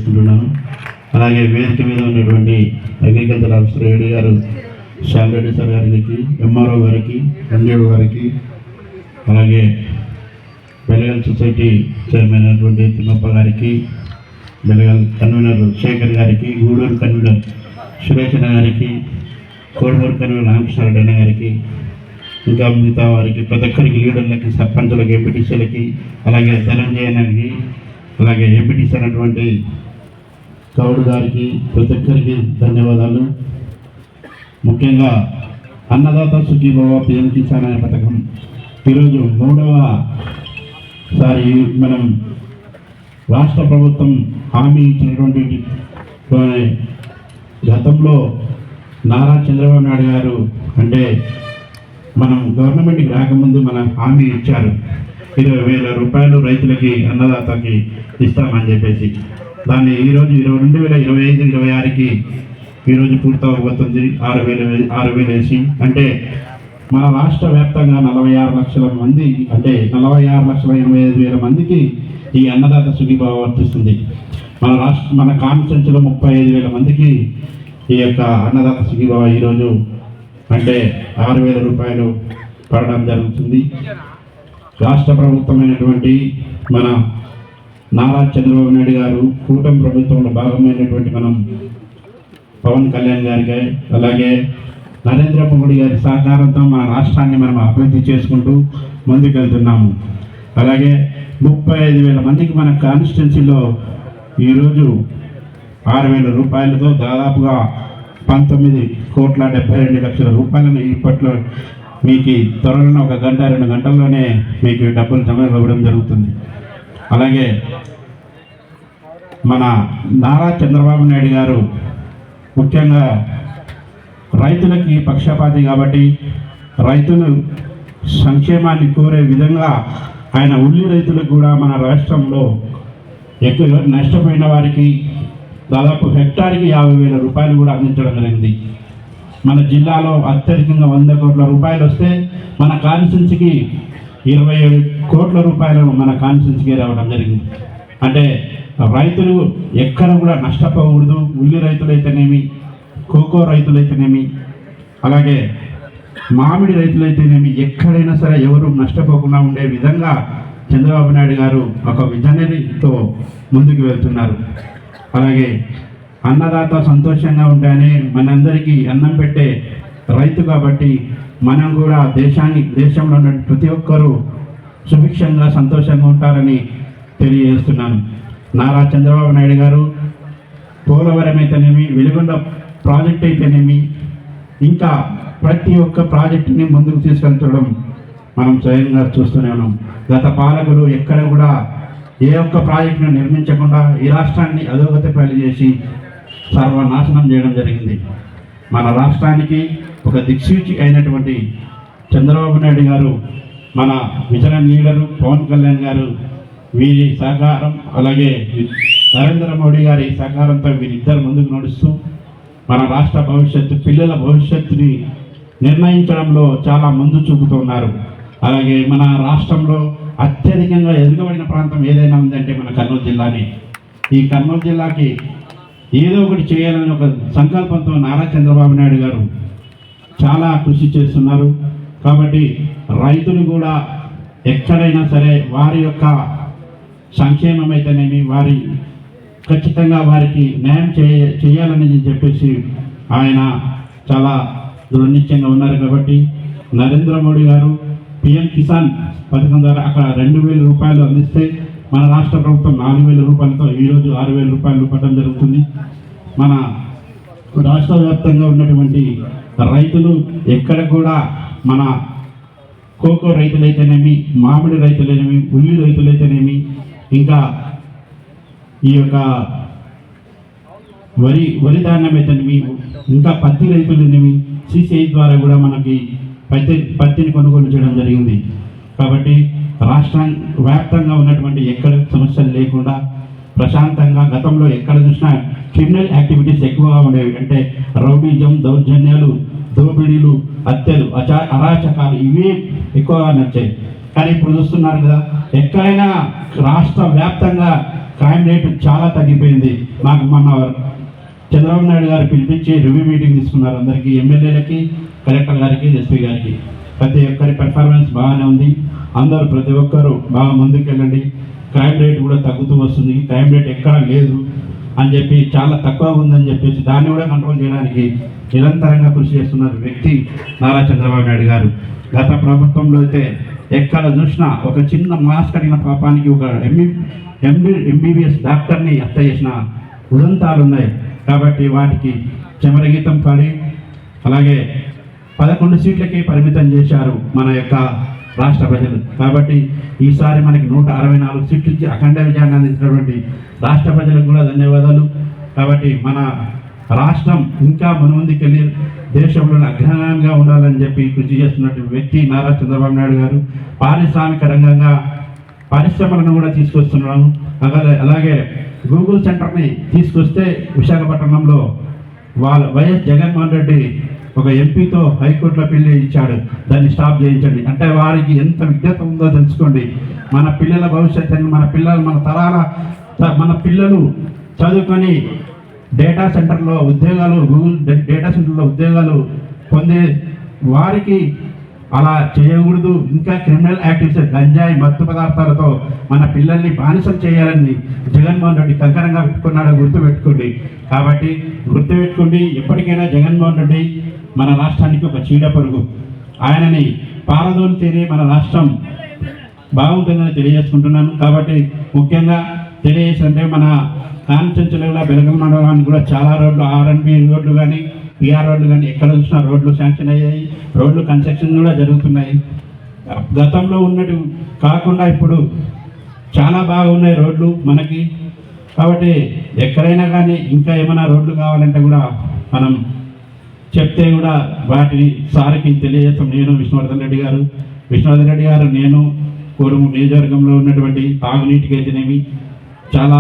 చేసుకుంటున్నాను. అలాగే వేదిక మీద ఉన్నటువంటి అగ్రికల్చర్ ఆఫీసర్ ఏడి గారు శాలరెడ్డి సార్ గారికి, ఎంఆర్ఓ గారికి, ఎండిఓ గారికి, అలాగే బెలగల్ సొసైటీ చైర్మన్ అయినటువంటి తిమ్మప్ప గారికి, బెలగల్ కన్వీనర్ శేఖర్ గారికి, గూడూరు కన్వీనర్ సురేష్ గారికి, కోడమూరు కన్వీనర్ రామకృష్ణారెడ్డి గారికి, ఇంకా మిగతా వారికి, ప్రతి ఒక్కరికి, లీడర్లకి, సర్పంచులకి, ఎంపీటీసీలకి, అలాగే ధనంజయకి, అలాగే ఎంపీటీసీ అయినటువంటి కౌడు గారికి, ప్రతి ఒక్కరికి ధన్యవాదాలు. ముఖ్యంగా అన్నదాత సుఖీభవ పిఎం కిసాన్ అనే పథకం ఈరోజు 3వ సారి మనం రాష్ట్ర ప్రభుత్వం హామీ ఇచ్చినటువంటి గతంలో నారా చంద్రబాబు నాయుడు గారు అంటే మనం గవర్నమెంట్కి రాకముందు మనం హామీ ఇచ్చారు, 20,000 రూపాయలు రైతులకి అన్నదాతకి ఇస్తామని చెప్పేసి. దాన్ని ఈరోజు 2025-26కి ఈరోజు పూర్తవబోతుంది. 6,000 వేసి, అంటే మన రాష్ట్ర వ్యాప్తంగా 46 లక్షల మంది, అంటే 46,85,000 మందికి ఈ అన్నదాత సుఖీభావ వర్తిస్తుంది. మన కాన్స్టిట్యూన్సీలో 35,000 మందికి ఈ యొక్క అన్నదాత సుఖీభావ ఈరోజు అంటే 6,000 రూపాయలు పడడం జరుగుతుంది. రాష్ట్ర ప్రభుత్వమైనటువంటి మన నారా చంద్రబాబు నాయుడు గారు కూటమి ప్రభుత్వంలో భాగమైనటువంటి మనం పవన్ కళ్యాణ్ గారికి, అలాగే నరేంద్ర మోడీ గారి సహకారంతో మన రాష్ట్రాన్ని మనం అభివృద్ధి చేసుకుంటూ ముందుకెళ్తున్నాము. అలాగే 35,000 మందికి మన కాన్స్టిట్యున్సీలో ఈరోజు 6,000 రూపాయలతో దాదాపుగా 19,72,00,000 రూపాయలను ఇప్పట్లో మీకు త్వరలో 1 గంట 2 గంటల్లోనే మీకు డబ్బులు జమ ఇవ్వడం జరుగుతుంది. అలాగే మన నారా చంద్రబాబు నాయుడు గారు ముఖ్యంగా రైతులకి పక్షపాతి కాబట్టి రైతులు సంక్షేమాన్ని కోరే విధంగా ఆయన ఉల్లి రైతులకు కూడా మన రాష్ట్రంలో ఎక్కువ నష్టపోయిన వారికి దాదాపు హెక్టార్కి 50,000 రూపాయలు కూడా అందించడం జరిగింది. మన జిల్లాలో అత్యధికంగా 100 కోట్ల రూపాయలు వస్తే మన కాన్స్టిట్యున్సీకి 27 కోట్ల రూపాయలు మన కాన్స్టిట్యున్సీకి రావడం జరిగింది. అంటే రైతులు ఎక్కడ కూడా నష్టపోకూడదు. ఉల్లి రైతులైతేనేమి, కోకో రైతులైతేనేమి, అలాగే మామిడి రైతులైతేనేమి, ఎక్కడైనా సరే ఎవరు నష్టపోకుండా ఉండే విధంగా చంద్రబాబు నాయుడు గారు ఒక విజనరీతో ముందుకు వెళ్తున్నారు. అలాగే అన్నదాత సంతోషంగా ఉంటాయని మనందరికీ అన్నం పెట్టే రైతు కాబట్టి మనం కూడా దేశంలో ఉన్న ప్రతి ఒక్కరూ సుభిక్షంగా సంతోషంగా ఉంటారని తెలియజేస్తున్నాను. నారా చంద్రబాబు నాయుడు గారు పోలవరం అయితేనేమి, వెలుగొండ ప్రాజెక్ట్ అయితేనేమి, ఇంకా ప్రతి ఒక్క ప్రాజెక్టుని ముందుకు తీసుకెళ్తడం మనం స్వయంగా చూస్తూనే ఉన్నాం. గత పాలకులు ఎక్కడ కూడా ఏ ఒక్క ప్రాజెక్టును నిర్మించకుండా ఈ రాష్ట్రాన్ని అధోగతి పాలు చేసి సర్వనాశనం చేయడం జరిగింది. మన రాష్ట్రానికి ఒక దిక్సూచి అయినటువంటి చంద్రబాబు నాయుడు గారు, మన విజన్ లీడరు పవన్ కళ్యాణ్ గారు, వీరి సహకారం, అలాగే నరేంద్ర మోడీ గారి సహకారంతో వీరిద్దరు ముందుకు నడుస్తూ మన రాష్ట్ర భవిష్యత్తు, పిల్లల భవిష్యత్తుని నిర్ణయించడంలో చాలా ముందు చూపుతున్నారు. అలాగే మన రాష్ట్రంలో అత్యధికంగా ఎదుగుబడిన ప్రాంతం ఏదైనా ఉందంటే మన కర్నూలు జిల్లాని. ఈ కర్నూలు జిల్లాకి ఏదో ఒకటి చేయాలని ఒక సంకల్పంతో నారా చంద్రబాబు నాయుడు గారు చాలా కృషి చేస్తున్నారు. కాబట్టి రైతులు కూడా ఎక్కడైనా సరే వారి యొక్క సంక్షేమం అయితేనేమి, వారి ఖచ్చితంగా వారికి న్యాయం చేయాలని చెప్పేసి ఆయన చాలా దృఢనిశ్చయంగా ఉన్నారు. కాబట్టి నరేంద్ర మోడీ గారు పిఎం కిసాన్ పథకం ద్వారా అక్కడ 2,000 రూపాయలు అందిస్తే మన రాష్ట్ర ప్రభుత్వం 4,000 రూపాయలతో ఈరోజు 6,000 రూపాయలు ఇవ్వడం జరుగుతుంది. మన రాష్ట్ర వ్యాప్తంగా ఉన్నటువంటి రైతులు ఎక్కడ కూడా మన కోకో రైతులైతేనేమి, మామిడి రైతులైతేనేమి, ఉల్లి రైతులైతేనేమి, ఇంకా ఈ యొక్క వరి ధాన్యం అయితేనేమి, ఇంకా పత్తి రైతులనేమి సిసిఐ ద్వారా కూడా మనకి పత్తిని కొనుగోలు చేయడం జరిగింది. కాబట్టి రాష్ట్ర వ్యాప్తంగా ఉన్నటువంటి ఎక్కడ సమస్యలు లేకుండా ప్రశాంతంగా, గతంలో ఎక్కడ చూసినా క్రిమినల్ యాక్టివిటీస్ ఎక్కువగా ఉండేవి. అంటే రౌడీజం, దౌర్జన్యాలు, దోపిడీలు, హత్యలు, అరాచకాలు ఇవే ఎక్కువగా నచ్చాయి. కానీ ఇప్పుడు చూస్తున్నారు కదా, ఎక్కడైనా రాష్ట్ర వ్యాప్తంగా క్రైమ్ రేటు చాలా తగ్గిపోయింది. మాకు మన చంద్రబాబు నాయుడు గారు పిలిపించి రివ్యూ మీటింగ్ తీసుకున్నారు. అందరికీ, ఎమ్మెల్యేలకి, కలెక్టర్ గారికి, ఎస్పీ గారికి. ప్రతి ఒక్కరి పెర్ఫార్మెన్స్ బాగానే ఉంది. అందరూ ప్రతి ఒక్కరూ బాగా ముందుకెళ్ళండి, క్రైమ్ రేట్ కూడా తగ్గుతూ వస్తుంది, క్రైమ్ రేట్ ఎక్కడా లేదు అని చెప్పి, చాలా తక్కువగా ఉందని చెప్పేసి దాన్ని కూడా కంట్రోల్ చేయడానికి నిరంతరంగా కృషి చేస్తున్న వ్యక్తి నారా చంద్రబాబు నాయుడు గారు. గత ప్రభుత్వంలో అయితే ఎక్కడ చూసినా ఒక చిన్న మాస్క్ అడిగిన పాపానికి ఒక ఎంబీబీఎస్ డాక్టర్ని హత్య చేసిన ఉదంతాలు ఉన్నాయి. కాబట్టి వాటికి చెమరగీతం పాడి అలాగే 11 సీట్లకి పరిమితం చేశారు మన యొక్క రాష్ట్ర ప్రజలు. కాబట్టి ఈసారి మనకి 164 సీట్లు ఇచ్చి అఖండ విజయాన్ని అందించినటువంటి రాష్ట్ర ప్రజలకు కూడా ధన్యవాదాలు. కాబట్టి మన రాష్ట్రం ఇంకా ముందుకెళ్ళి దేశంలో అగ్రగామిగా ఉండాలని చెప్పి కృషి చేస్తున్నటువంటి వ్యక్తి నారా చంద్రబాబు నాయుడు గారు. పారిశ్రామిక రంగంగా పరిశ్రమలను కూడా తీసుకొస్తున్నాము. అలాగే గూగుల్ సెంటర్ని తీసుకొస్తే విశాఖపట్నంలో వైఎస్ జగన్మోహన్ రెడ్డి ఒక ఎంపీతో హైకోర్టులో పెళ్లి ఇచ్చాడు, దాన్ని స్టాప్ చేయించండి అంటే వారికి ఎంత విజ్ఞత ఉందో తెలుసుకోండి. మన పిల్లల భవిష్యత్తుని, మన పిల్లలు చదువుకొని డేటా సెంటర్లో ఉద్యోగాలు, గూగుల్ డేటా సెంటర్లో ఉద్యోగాలు పొందే వారికి అలా చేయకూడదు. ఇంకా క్రిమినల్ యాక్టివిటీస్, గంజాయి, మత్తు పదార్థాలతో మన పిల్లల్ని బానిసం చేయాలని జగన్మోహన్ రెడ్డి కంకరంగా పెట్టుకున్నాడో గుర్తుపెట్టుకోండి. కాబట్టి గుర్తుపెట్టుకోండి, ఎప్పటికైనా జగన్మోహన్ రెడ్డి మన రాష్ట్రానికి ఒక చీడ పొరుగు. ఆయనని పారదోలితేనే మన రాష్ట్రం బాగుంటుందని తెలియజేసుకుంటున్నాను. కాబట్టి ముఖ్యంగా తెలియజేసంటే మన కాన్స్టిట్యూన్సీలో బెలగం మండలానికి కూడా చాలా రోడ్లు, ఆర్ఎన్బి రోడ్లు కానీ, పిఆర్ రోడ్లు కానీ ఎక్కడ చూసినా రోడ్లు శాంక్షన్ అయ్యాయి, రోడ్లు కన్స్ట్రక్షన్ కూడా జరుగుతున్నాయి. గతంలో ఉన్నట్టు కాకుండా ఇప్పుడు చాలా బాగున్నాయి రోడ్లు మనకి. కాబట్టి ఎక్కడైనా కానీ ఇంకా ఏమైనా రోడ్లు కావాలంటే కూడా మనం చెప్తే కూడా వాటిని సారికి తెలియజేస్తాం. నేను విష్ణువర్ధన్ రెడ్డి గారు నేను కోరుము నియోజకవర్గంలో ఉన్నటువంటి తాగునీటికి అయితేనేమి చాలా